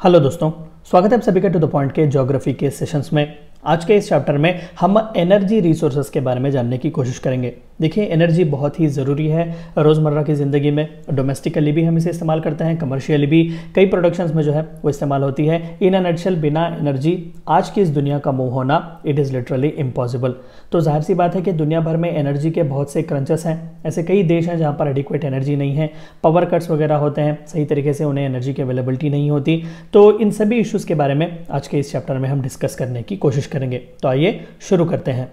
Hello दोस्तों, स्वागत है आप सभी का टू द पॉइंट के ज्योग्राफी के सेशंस में। आज के इस चैप्टर में हम एनर्जी रिसोर्सेज के बारे में जानने की कोशिश करेंगे। देखिए, एनर्जी बहुत ही ज़रूरी है रोज़मर्रा की ज़िंदगी में। डोमेस्टिकली भी हम इसे इस्तेमाल करते हैं, कमर्शियली भी कई प्रोडक्शंस में जो है वो इस्तेमाल होती है। इन अ नटशेल, बिना एनर्जी आज की इस दुनिया का मूव होना इट इज़ लिटरली इम्पॉसिबल। तो जाहिर सी बात है कि दुनिया भर में एनर्जी के बहुत से क्रंचेस हैं। ऐसे कई देश हैं जहाँ पर एडिक्वेट एनर्जी नहीं है, पावर कट्स वगैरह होते हैं, सही तरीके से उन्हें एनर्जी की अवेलेबिलिटी नहीं होती। तो इन सभी इश्यूज़ के बारे में आज के इस चैप्टर में हम डिस्कस करने की कोशिश करेंगे। तो आइए शुरू करते हैं।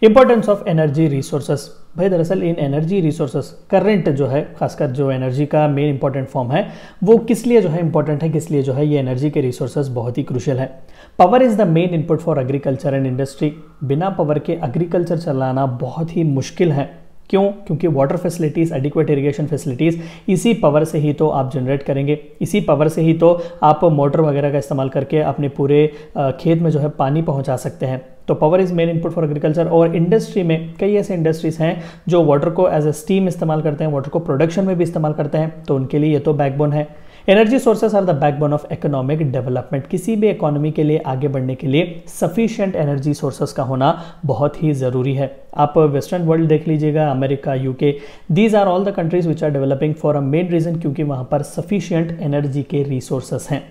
Importance of energy resources. भाई दरअसल इन एनर्जी रिसोर्सेस करंट जो है, खासकर जो एनर्जी का मेन इंपॉर्टेंट फॉर्म है, वो किस लिए जो है इंपॉर्टेंट है, किस लिए जो है ये एनर्जी के रिसोर्सेस बहुत ही क्रूशियल है। Power is the main input for agriculture and industry. बिना पावर के एग्रीकल्चर चलाना बहुत ही मुश्किल है। क्यों? क्योंकि water facilities, adequate irrigation facilities इसी पावर से ही तो आप जनरेट करेंगे, इसी पावर से ही तो आप मोटर वगैरह का इस्तेमाल करके अपने पूरे खेत में जो है पानी पहुंचा सकते हैं। तो power is main input for agriculture. और इंडस्ट्री में कई ऐसे इंडस्ट्रीज़ हैं जो वाटर को एज ए स्टीम इस्तेमाल करते हैं, वाटर को प्रोडक्शन में भी इस्तेमाल करते हैं, तो उनके लिए ये तो बैकबोन है। Energy sources are the backbone of economic development. किसी भी इकोनॉमी के लिए आगे बढ़ने के लिए सफिशिएंट एनर्जी सोर्सेस का होना बहुत ही ज़रूरी है। आप वेस्टर्न वर्ल्ड देख लीजिएगा, America, UK, these are all the countries which are developing for a main reason, क्योंकि वहाँ पर सफिशिएंट एनर्जी के रिसोर्सेस हैं।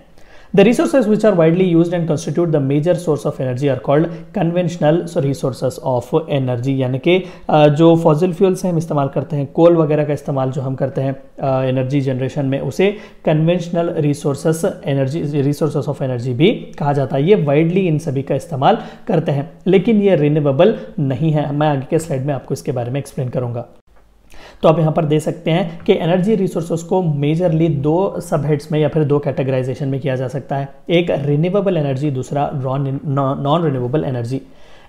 The resources which are widely used and constitute the major source of energy are called conventional resources of energy। यानी कि जो fossil fuels हैं हम इस्तेमाल करते हैं, कोल वगैरह का इस्तेमाल जो हम करते हैं एनर्जी जनरेशन में, उसे कन्वेंशनल रिसोर्सेस ऑफ एनर्जी भी कहा जाता है। ये वाइडली इन सभी का इस्तेमाल करते हैं, लेकिन ये रिन्यूएबल नहीं है। मैं आगे के स्लाइड में आपको इसके बारे में एक्सप्लेन करूंगा। तो आप यहाँ पर दे सकते हैं कि एनर्जी रिसोर्सेज को मेजरली दो सब हेड्स में या फिर दो कैटेगराइजेशन में किया जा सकता है। एक रिन्यूएबल एनर्जी, दूसरा नॉन रिन्यूएबल एनर्जी।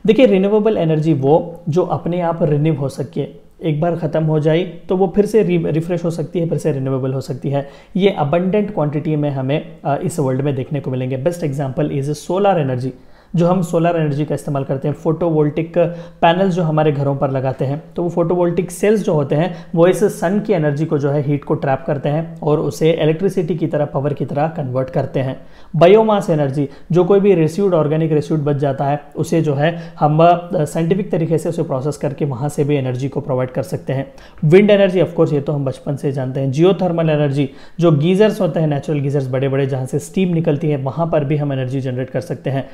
देखिए, रिन्यूएबल एनर्जी वो जो अपने आप रिन्यू हो सके, एक बार ख़त्म हो जाए तो वो फिर से रिफ्रेश हो सकती है, फिर से रिन्यूएबल हो सकती है। ये अबंडेंट क्वांटिटी में हमें इस वर्ल्ड में देखने को मिलेंगे। Best example is solar energy. जो हम सोलर एनर्जी का इस्तेमाल करते हैं, फोटोवोल्टिक पैनल्स जो हमारे घरों पर लगाते हैं, तो वो फोटोवोल्टिक सेल्स जो होते हैं वो इस सन की एनर्जी को जो है हीट को ट्रैप करते हैं और उसे इलेक्ट्रिसिटी की तरह, पावर की तरह कन्वर्ट करते हैं। बायोमास एनर्जी, जो कोई भी रेस्यूड, ऑर्गेनिक रेस्यूड बच जाता है, उसे जो है हम साइंटिफिक तरीके से उसे प्रोसेस करके वहाँ से भी एनर्जी को प्रोवाइड कर सकते हैं। विंड एनर्जी, ऑफकोर्स ये तो हम बचपन से जानते हैं। जियोथर्मल एनर्जी, जो गीजर्स होते हैं, नेचुरल गीजर्स बड़े बड़े जहाँ से स्टीम निकलती है, वहाँ पर भी हम एनर्जी जनरेट कर सकते हैं।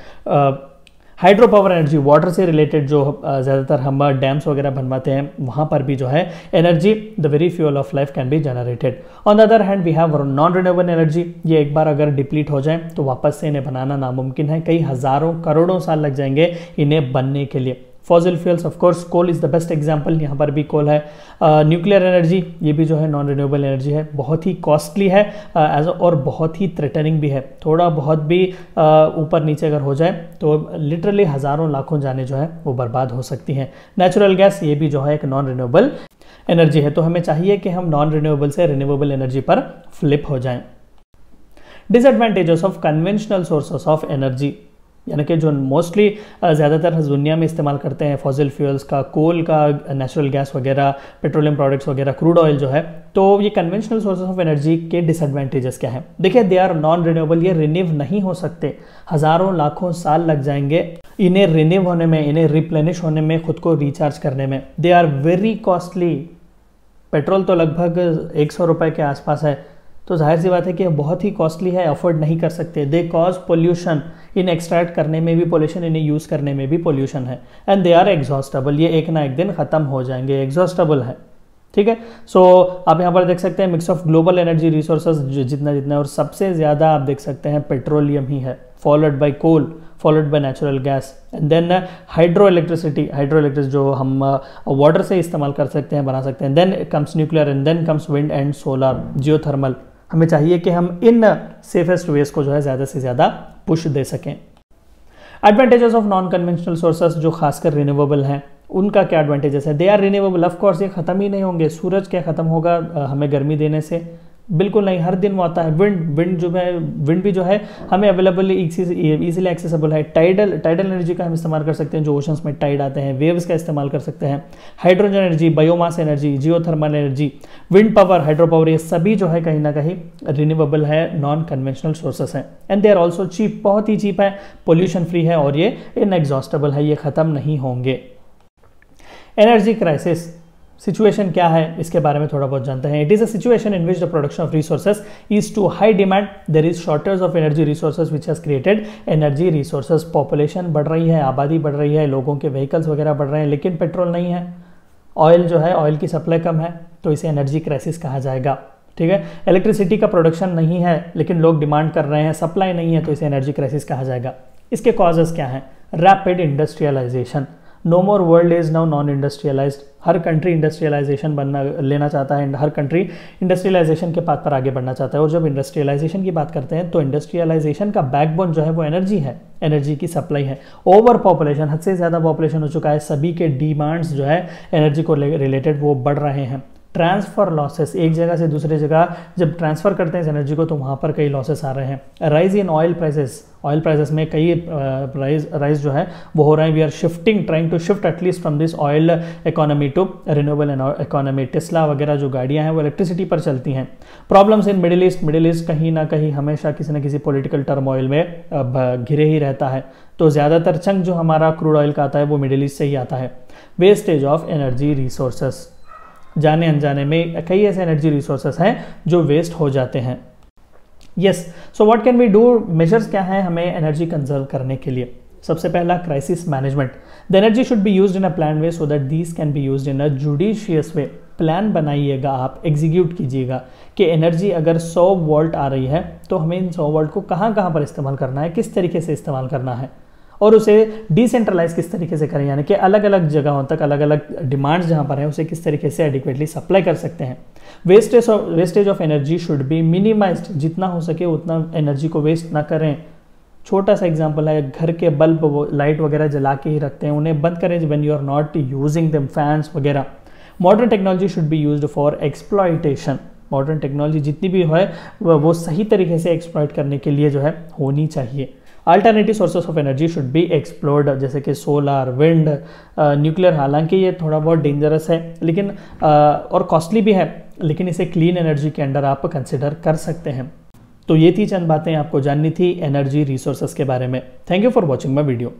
हाइड्रो पावर एनर्जी, वाटर से रिलेटेड जो ज़्यादातर हम डैम्स वगैरह बनवाते हैं, वहाँ पर भी जो है energy, the very fuel of life can be generated. On the other hand we have non renewable energy. ये एक बार अगर डिप्लीट हो जाए तो वापस से इन्हें बनाना नामुमकिन है। कई हज़ारों करोड़ों साल लग जाएंगे इन्हें बनने के लिए। Fossil fuels, of course coal is the best example, यहाँ पर भी कोल है। न्यूक्लियर एनर्जी, ये भी जो है नॉन रिन्यूएबल एनर्जी है, बहुत ही कॉस्टली है और बहुत ही थ्रेटनिंग भी है। थोड़ा बहुत भी ऊपर नीचे अगर हो जाए तो लिटरली हज़ारों लाखों जाने जो है वो बर्बाद हो सकती हैं। नेचुरल गैस, ये भी जो है एक नॉन रिन्यूएबल एनर्जी है। तो हमें चाहिए कि हम नॉन रिन्यूएबल से रिन्यूएबल एनर्जी पर फ्लिप हो जाएं। Disadvantages of conventional sources of energy, यानी कि जो मोस्टली ज़्यादातर दुनिया में इस्तेमाल करते हैं फॉसिल फ्यूल्स का, कोल का, नेचुरल गैस वगैरह, पेट्रोलियम प्रोडक्ट्स वगैरह, क्रूड ऑयल जो है, तो ये कन्वेंशनल सोर्सेस ऑफ एनर्जी के डिसएडवांटेजेस क्या हैं? देखिए, दे आर नॉन रिन्यूएबल, ये रिन्यू नहीं हो सकते। हज़ारों लाखों साल लग जाएंगे इन्हें रिन्यू होने में, इन्हें रिप्लेनिश होने में, खुद को रिचार्ज करने में। They are very costly. Petrol तो लगभग 100 रुपये के आसपास है, तो जाहिर सी बात है कि बहुत ही कॉस्टली है, अफोर्ड नहीं कर सकते। They cause pollution, in extract करने में भी पोल्यूशन, इन्हें यूज़ करने में भी पोल्यूशन है। एंड दे आर एग्जॉस्टेबल, ये एक ना एक दिन ख़त्म हो जाएंगे, एग्जॉस्टेबल है। ठीक है, सो आप यहाँ पर देख सकते हैं mix of global energy resources जितना जितना, और सबसे ज़्यादा आप देख सकते हैं पेट्रोलियम ही है, followed by coal, followed by natural gas, and then hydro electricity जो हम वाटर से इस्तेमाल कर सकते हैं, बना सकते हैं। Then comes nuclear, and then comes wind and solar, geothermal. हमें चाहिए कि हम इन सेफेस्ट वेज को जो है ज़्यादा से ज़्यादा पुश दे सकें। Advantages of non conventional sources, जो खासकर रिन्यूएबल हैं, उनका क्या एडवांटेजेस है? They are renewable, of course ये ख़त्म ही नहीं होंगे। सूरज क्या ख़त्म होगा हमें गर्मी देने से? बिल्कुल नहीं, हर दिन वो आता है। विंड भी जो है हमें अवेलेबल इजीली एक्सेसिबल है। टाइडल एनर्जी का हम इस्तेमाल कर सकते हैं, जो ओशंस में टाइड आते हैं, वेव्स का इस्तेमाल कर सकते हैं। Hydrogen energy, biomass energy, geothermal energy, wind power, hydro power, ये सभी जो है कहीं ना कहीं रिन्यूएबल है, नॉन कन्वेंशनल सोर्सेस हैं। And they are also cheap, बहुत ही चीप है, पोल्यूशन फ्री है और ये इनएग्जॉस्टेबल है, ये खत्म नहीं होंगे। एनर्जी क्राइसिस सिचुएशन क्या है, इसके बारे में थोड़ा बहुत जानते हैं। It is a situation in which the production of resources is too high demand, there is shortage of energy resources which has created energy resources. Population बढ़ रही है, आबादी बढ़ रही है, लोगों के व्हीकल्स वगैरह बढ़ रहे हैं, लेकिन पेट्रोल नहीं है, ऑयल जो है, ऑयल की सप्लाई कम है, तो इसे एनर्जी क्राइसिस कहा जाएगा। ठीक है, इलेक्ट्रिसिटी का प्रोडक्शन नहीं है लेकिन लोग डिमांड कर रहे हैं, सप्लाई नहीं है, तो इसे एनर्जी क्राइसिस कहा जाएगा। इसके कॉजेज क्या हैं? Rapid industrialization, no more world is now non industrialized. हर कंट्री इंडस्ट्रियलाइजेशन बनना लेना चाहता है, हर कंट्री इंडस्ट्रियलाइजेशन के पाथ पर आगे बढ़ना चाहता है। और जब इंडस्ट्रियलाइजेशन की बात करते हैं तो इंडस्ट्रियलाइजेशन का बैकबोन जो है वो एनर्जी है, एनर्जी की सप्लाई है। ओवर पॉपुलेशन, हद से ज़्यादा पॉपुलेशन हो चुका है, सभी के डिमांड्स जो है एनर्जी को रिलेटेड वो बढ़ रहे हैं। ट्रांसफर लॉसेस, एक जगह से दूसरी जगह जब ट्रांसफर करते हैं इस एनर्जी को तो वहाँ पर कई लॉसेस आ रहे हैं। Rise in oil prices, oil prices में कई राइज जो है वो हो रहे हैं। We are shifting, trying to shift at least from this oil economy to renewable economy. Tesla वगैरह जो गाड़ियाँ हैं वो इलेक्ट्रिसिटी पर चलती हैं। प्रॉब्लम्स इन मिडिल ईस्ट कहीं ना कहीं हमेशा किसी न किसी पॉलिटिकल टर्मोइल में घिरे ही रहता है, तो ज़्यादातर चंक जो हमारा क्रूड ऑयल का आता है वो मिडिल ईस्ट से ही आता है। वेस्टेज ऑफ एनर्जी रिसोर्सेस, जाने अनजाने में कई ऐसे एनर्जी रिसोर्सेस हैं जो वेस्ट हो जाते हैं। Yes, so what can we do, measures क्या हैं हमें एनर्जी कंजर्व करने के लिए? सबसे पहला, crisis management. The energy should be used in a plan way so that these can be used in a judicious way. Plan बनाइएगा, आप एग्जीक्यूट कीजिएगा कि एनर्जी अगर 100 वोल्ट आ रही है तो हमें इन 100 वोल्ट को कहाँ कहाँ पर इस्तेमाल करना है, किस तरीके से इस्तेमाल करना है, और उसे डिसेंट्रलाइज किस तरीके से करें, यानी कि अलग अलग जगहों तक अलग अलग डिमांड्स जहाँ पर हैं उसे किस तरीके से एडिक्वेटली सप्लाई कर सकते हैं। Wastage of energy should be minimised, जितना हो सके उतना एनर्जी को वेस्ट ना करें। छोटा सा एग्जांपल है, घर के बल्ब लाइट वगैरह जला के ही रखते हैं, उन्हें बंद करें when you are not using them, fans वगैरह। Modern technology should be used for exploitation. Modern technology जितनी भी है वो सही तरीके से एक्सप्लॉयट करने के लिए जो है होनी चाहिए। Alternative sources of energy should be explored, जैसे कि सोलर, विंड, न्यूक्लियर। हालांकि ये थोड़ा बहुत डेंजरस है लेकिन और कॉस्टली भी है, लेकिन इसे क्लीन एनर्जी के अंडर आप कंसिडर कर सकते हैं। तो ये थी चंद बातें आपको जाननी थी एनर्जी रिसोर्सेस के बारे में। Thank you for watching my video.